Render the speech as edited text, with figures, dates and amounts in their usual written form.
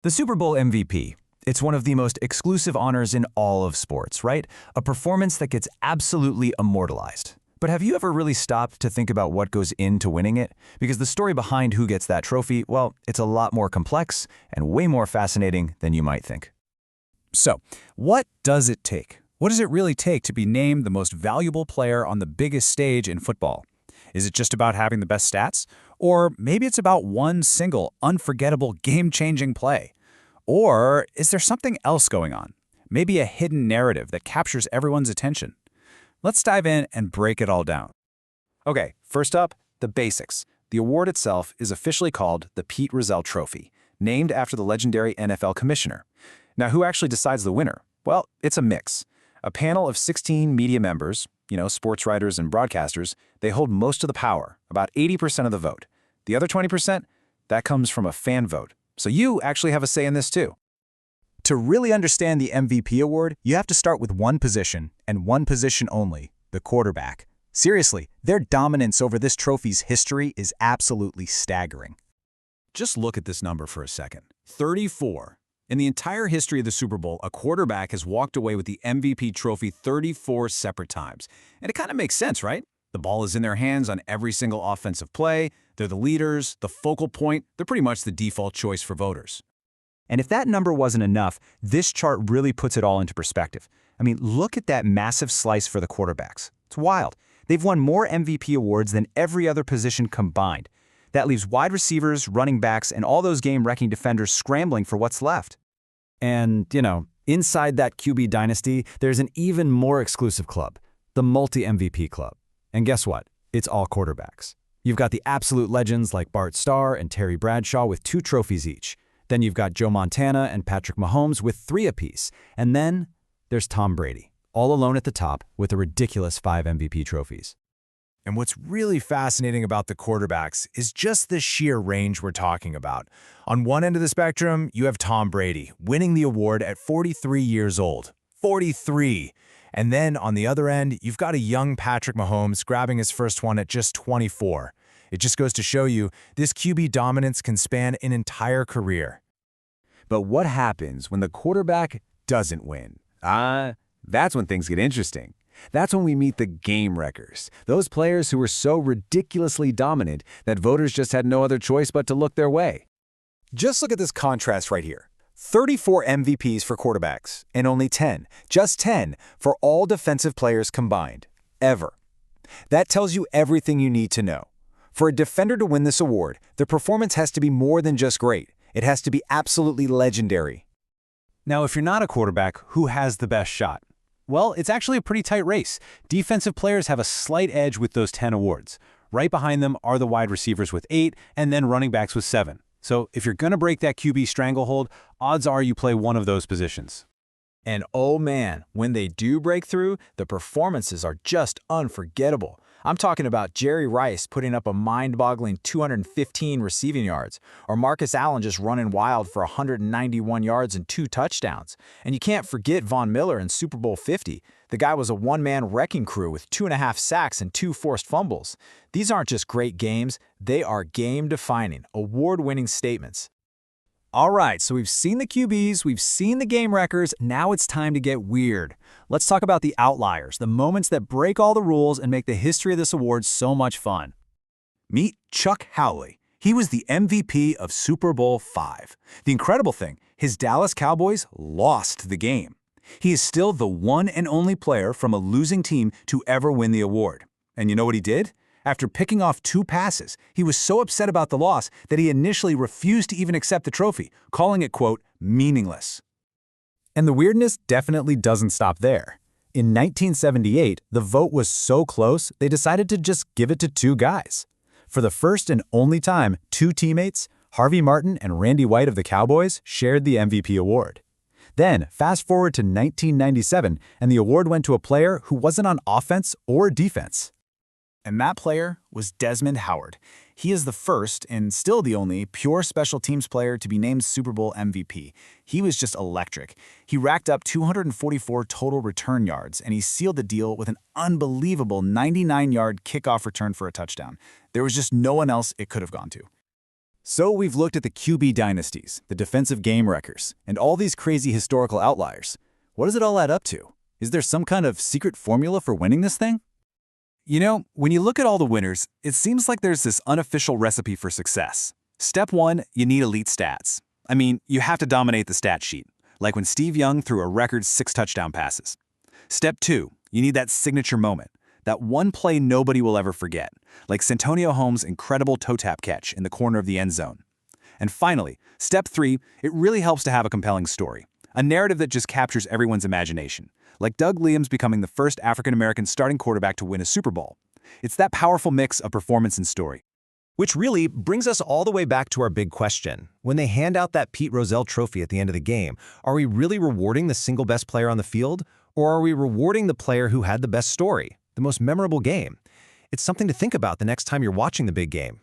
The Super Bowl MVP. It's one of the most exclusive honors in all of sports, right? A performance that gets absolutely immortalized. But have you ever really stopped to think about what goes into winning it? Because the story behind who gets that trophy, well, it's a lot more complex and way more fascinating than you might think. So, what does it take? What does it really take to be named the most valuable player on the biggest stage in football? Is it just about having the best stats? Or maybe it's about one single, unforgettable, game-changing play? Or is there something else going on? Maybe a hidden narrative that captures everyone's attention? Let's dive in and break it all down. Okay, first up, the basics. The award itself is officially called the Pete Rozelle Trophy, named after the legendary NFL commissioner. Now, who actually decides the winner? Well, it's a mix. A panel of 16 media members, sports writers and broadcasters, they hold most of the power, about 80% of the vote. The other 20%, that comes from a fan vote. So you actually have a say in this too. To really understand the MVP award, you have to start with one position, and one position only, the quarterback. Seriously, their dominance over this trophy's history is absolutely staggering. Just look at this number for a second. 34. In the entire history of the Super Bowl, a quarterback has walked away with the MVP trophy 34 separate times. And it kind of makes sense, right? The ball is in their hands on every single offensive play. They're the leaders, the focal point. They're pretty much the default choice for voters. And if that number wasn't enough, this chart really puts it all into perspective. I mean, look at that massive slice for the quarterbacks. It's wild. They've won more MVP awards than every other position combined. That leaves wide receivers, running backs, and all those game-wrecking defenders scrambling for what's left. And, inside that QB dynasty, there's an even more exclusive club, the multi-MVP club. And guess what? It's all quarterbacks. You've got the absolute legends like Bart Starr and Terry Bradshaw with 2 trophies each. Then you've got Joe Montana and Patrick Mahomes with 3 apiece. And then there's Tom Brady, all alone at the top with a ridiculous 5 MVP trophies. And what's really fascinating about the quarterbacks is just the sheer range we're talking about. On one end of the spectrum, you have Tom Brady, winning the award at 43 years old. 43! And then on the other end, you've got a young Patrick Mahomes grabbing his first one at just 24. It just goes to show you, this QB dominance can span an entire career. But what happens when the quarterback doesn't win? That's when things get interesting. That's when we meet the game wreckers, those players who were so ridiculously dominant that voters just had no other choice but to look their way. Just look at this contrast right here. 34 MVPs for quarterbacks, and only 10, just 10, for all defensive players combined, ever. That tells you everything you need to know. For a defender to win this award, the performance has to be more than just great. It has to be absolutely legendary. Now, if you're not a quarterback, who has the best shot? Well, it's actually a pretty tight race. Defensive players have a slight edge with those 10 awards. Right behind them are the wide receivers with 8, and then running backs with 7. So if you're going to break that QB stranglehold, odds are you play one of those positions. And oh man, when they do break through, the performances are just unforgettable. I'm talking about Jerry Rice putting up a mind-boggling 215 receiving yards, or Marcus Allen just running wild for 191 yards and 2 touchdowns. And you can't forget Von Miller in Super Bowl 50. The guy was a one-man wrecking crew with 2.5 sacks and 2 forced fumbles. These aren't just great games, they are game-defining, award-winning statements. All right, so we've seen the QBs, we've seen the game wreckers, now it's time to get weird. Let's talk about the outliers, the moments that break all the rules and make the history of this award so much fun. Meet Chuck Howley. He was the MVP of Super Bowl V. The incredible thing, his Dallas Cowboys lost the game. He is still the one and only player from a losing team to ever win the award. And you know what he did? After picking off 2 passes, he was so upset about the loss that he initially refused to even accept the trophy, calling it, quote, meaningless. And the weirdness definitely doesn't stop there. In 1978, the vote was so close, they decided to just give it to 2 guys. For the first and only time, 2 teammates, Harvey Martin and Randy White of the Cowboys, shared the MVP award. Then, fast forward to 1997, and the award went to a player who wasn't on offense or defense. And that player was Desmond Howard. He is the first, and still the only, pure special teams player to be named Super Bowl MVP. He was just electric. He racked up 244 total return yards, and he sealed the deal with an unbelievable 99-yard kickoff return for a touchdown. There was just no one else it could have gone to. So we've looked at the QB dynasties, the defensive game wreckers, and all these crazy historical outliers. What does it all add up to? Is there some kind of secret formula for winning this thing? You know, when you look at all the winners, it seems like there's this unofficial recipe for success. Step 1, you need elite stats. I mean, you have to dominate the stat sheet, like when Steve Young threw a record 6 touchdown passes. Step 2, you need that signature moment, that one play nobody will ever forget, like Santonio Holmes' incredible toe tap catch in the corner of the end zone. And finally, step 3, it really helps to have a compelling story, a narrative that just captures everyone's imagination, like Doug Liam's becoming the first African-American starting quarterback to win a Super Bowl. It's that powerful mix of performance and story. Which really brings us all the way back to our big question. When they hand out that Pete Rozelle trophy at the end of the game, are we really rewarding the single best player on the field? Or are we rewarding the player who had the best story, the most memorable game? It's something to think about the next time you're watching the big game.